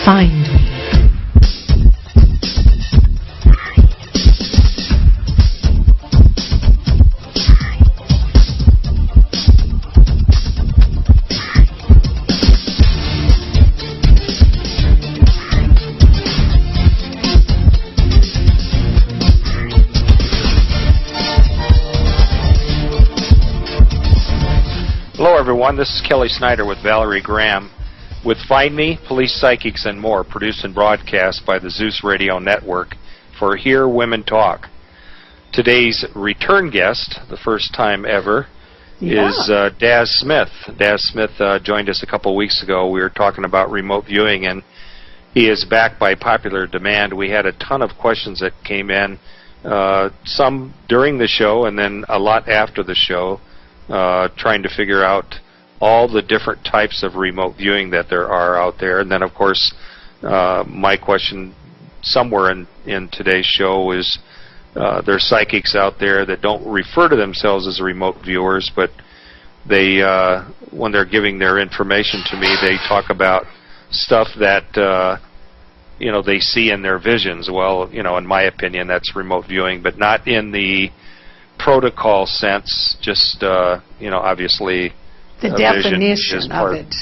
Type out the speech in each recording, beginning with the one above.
Find me. Hello everyone, this is Kelly Snyder with Valerie Graham with Find Me, Police Psychics and More, produced and broadcast by the Zeus Radio Network for Hear Women Talk. Today's return guest, the first time ever, is DAZ Smith. DAZ Smith joined us a couple weeks ago. We were talking about remote viewing, and he is back by popular demand. We had a ton of questions that came in, some during the show and then a lot after the show, trying to figure out all the different types of remote viewing that there are out there. And then, of course, my question somewhere in today's show is there's psychics out there that don't refer to themselves as remote viewers, but they, when they're giving their information to me, they talk about stuff that they see in their visions. Well, in my opinion, that's remote viewing, but not in the protocol sense, just obviously the definition of it.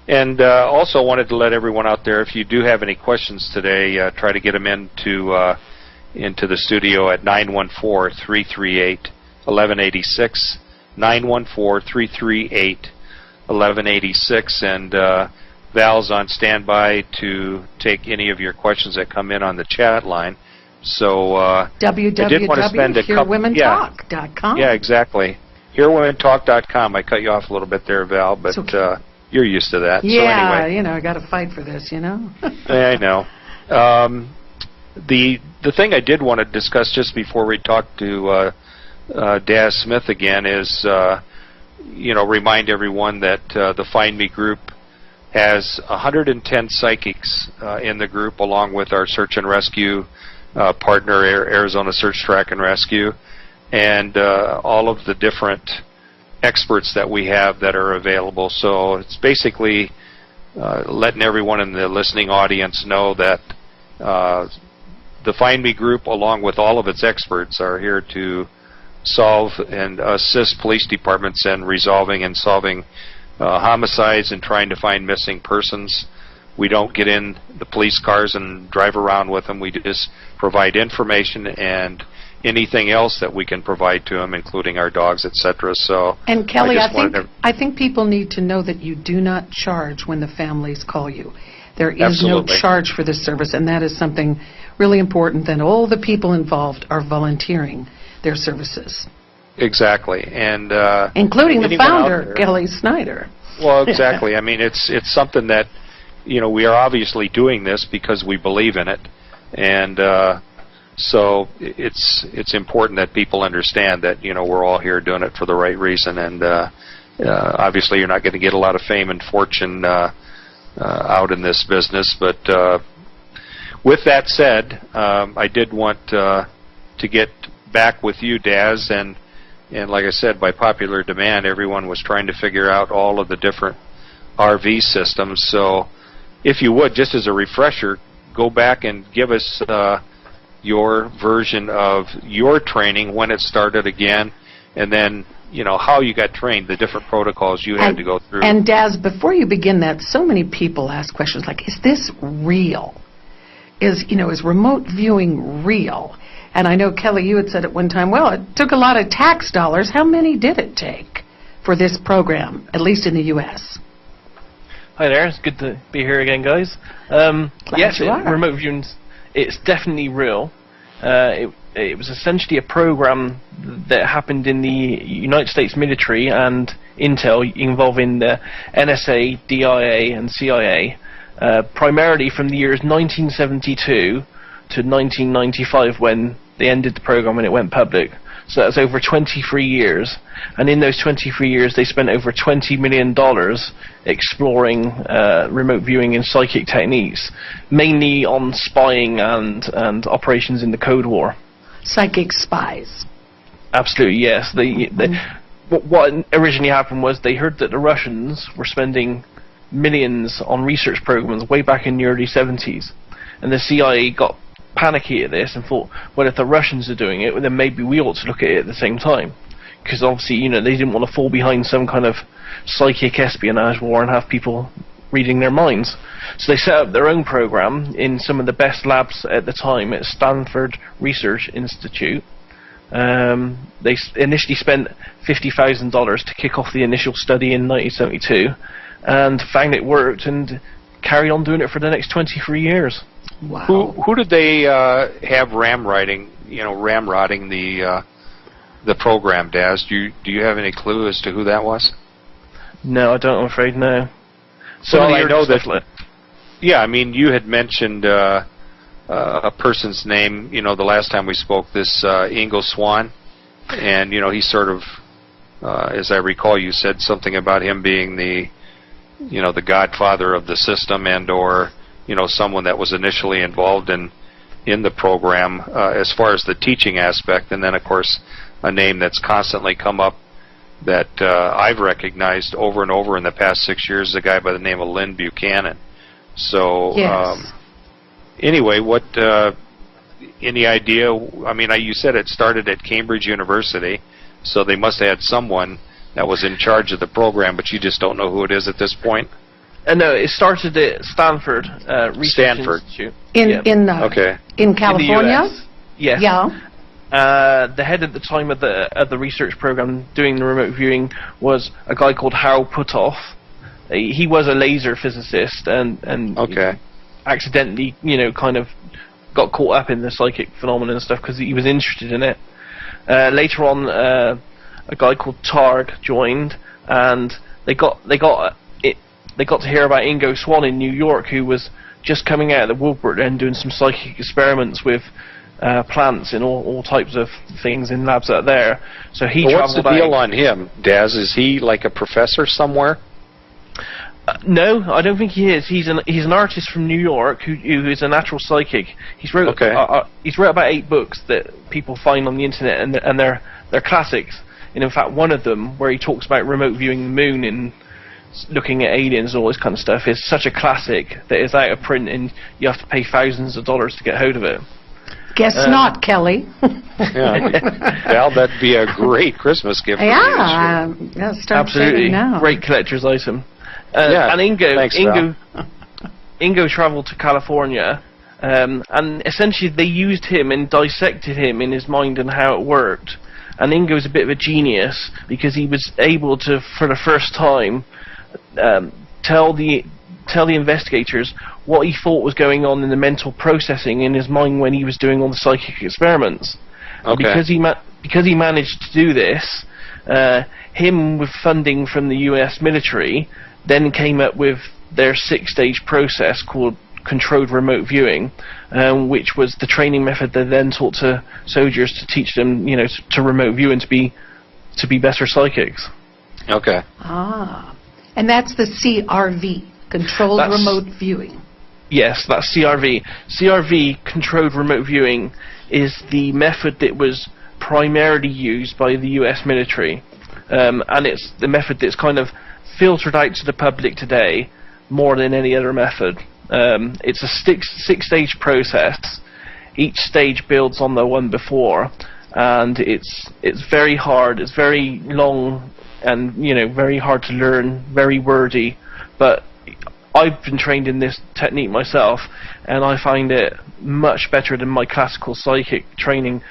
And also wanted to let everyone out there, if you do have any questions today, try to get them into the studio at 914-338-1186, 914-338-1186, and Val's on standby to take any of your questions that come in on the chat line. So www.hearwomentalk.com. Yeah, exactly. Hearwomentalk.com. I cut you off a little bit there, Val, but okay. You're used to that. Yeah, so anyway. I got to fight for this, I know. The thing I did want to discuss just before we talk to DAZ Smith again is, remind everyone that the Find Me group has 110 psychics in the group, along with our search and rescue partner, Arizona Search, Track, and Rescue, and all of the different experts that we have that are available. So it's basically letting everyone in the listening audience know that the Find Me group, along with all of its experts, are here to solve and assist police departments in resolving and solving homicides and trying to find missing persons. We don't get in the police cars and drive around with them. We just provide information and anything else that we can provide to them, including our dogs, etc. So, and Kelly, I think people need to know that you do not charge when the families call you. There is no charge for this service, and that is something really important. That all the people involved are volunteering their services. Exactly, and including the founder, Kelly Snyder. Well, exactly. I mean, it's something that we are obviously doing this because we believe in it, and so it's important that people understand that we're all here doing it for the right reason. And obviously, you're not going to get a lot of fame and fortune out in this business. But with that said, I did want to get back with you, DAZ, and like I said, by popular demand, everyone was trying to figure out all of the different RV systems. So if you would, just as a refresher, go back and give us your version of your training, when it started again, and then how you got trained, the different protocols you had to go through. And DAZ, before you begin that, so many people ask questions like, is this real? Is remote viewing real? And I know, Kelly, you had said at one time, well, it took a lot of tax dollars. How many did it take for this program, at least in the U.S.? Hi there, it's good to be here again, guys. Yes, remote viewing, it's definitely real. It was essentially a program that happened in the United States military and Intel, involving the NSA, DIA, and CIA, primarily from the years 1972 to 1995, when they ended the program and it went public. So that's over 23 years, and in those 23 years they spent over $20 million exploring remote viewing and psychic techniques, mainly on spying and operations in the Cold War. Psychic spies. Absolutely, yes. What originally happened was they heard that the Russians were spending millions on research programs way back in the early 70s, and the CIA got panicky at this and thought, well, if the Russians are doing it, well, then maybe we ought to look at it at the same time, because obviously, you know, they didn't want to fall behind some kind of psychic espionage war and have people reading their minds. So they set up their own program in some of the best labs at the time at Stanford Research Institute. They initially spent $50,000 to kick off the initial study in 1972, and found it worked, and carried on doing it for the next 23 years. Wow. Who did they have ramrodding the program, Daz? Do you have any clue as to who that was? No, I don't, I'm afraid, no. So I know that. Yeah, I mean, you had mentioned a person's name, you know, the last time we spoke, this Ingo Swann, and, you know, he sort of, as I recall, you said something about him being the, you know, the godfather of the system, and or, you know, someone that was initially involved in the program as far as the teaching aspect. And then, of course, a name that's constantly come up that I've recognized over and over in the past 6 years is a guy by the name of Lynn Buchanan. So Yes. anyway, what any idea? I mean, you said it started at Cambridge University, so they must have had someone that was in charge of the program, but you just don't know who it is at this point? No, it started at Stanford Research Institute. In California? In the US. Yes. Yeah. The head at the time of the research program doing the remote viewing was a guy called Harold Puthoff. He was a laser physicist, and accidentally, you know, kind of got caught up in the psychic phenomenon and stuff because he was interested in it. Later on, a guy called Targ joined, and they got to hear about Ingo Swann in New York, who was just coming out of the woodwork and doing some psychic experiments with plants and all types of things in labs out there. So he traveled. What's the deal on him, Daz? Is he like a professor somewhere? No, I don't think he is. He's an artist from New York who is a natural psychic. He's wrote about 8 books that people find on the internet, and they're classics. And in fact, one of them, where he talks about remote viewing the moon and looking at aliens and all this kind of stuff, is such a classic that it's out of print, and you have to pay thousands of dollars to get hold of it. Guess not, Kelly. Well, that'd be a great Christmas gift. Yeah, start absolutely now. Great collector's item. Yeah, and Ingo traveled to California, and essentially they used him and dissected him in his mind and how it worked. And Ingo's a bit of a genius because he was able to, for the first time, tell the investigators what he thought was going on in the mental processing in his mind when he was doing all the psychic experiments. Okay. Because he managed to do this, him with funding from the US military then came up with their 6-stage process called controlled remote viewing, which was the training method they then taught to soldiers to teach them, you know, to remote view and to be better psychics. Okay. And that's the CRV, controlled remote viewing. Yes, that's CRV. CRV, controlled remote viewing, is the method that was primarily used by the US military, and it's the method that's kind of filtered out to the public today more than any other method. It's a 6-stage process. Each stage builds on the one before, and it's very hard. It's very long, and you know, very hard to learn, very wordy. But I've been trained in this technique myself, and I find it much better than my classical psychic training.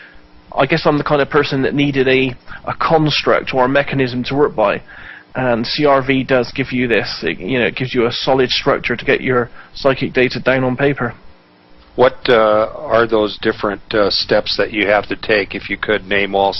I guess I'm the kind of person that needed a construct or a mechanism to work by. And CRV does give you this. It gives you a solid structure to get your psychic data down on paper. What are those different steps that you have to take, if you could name all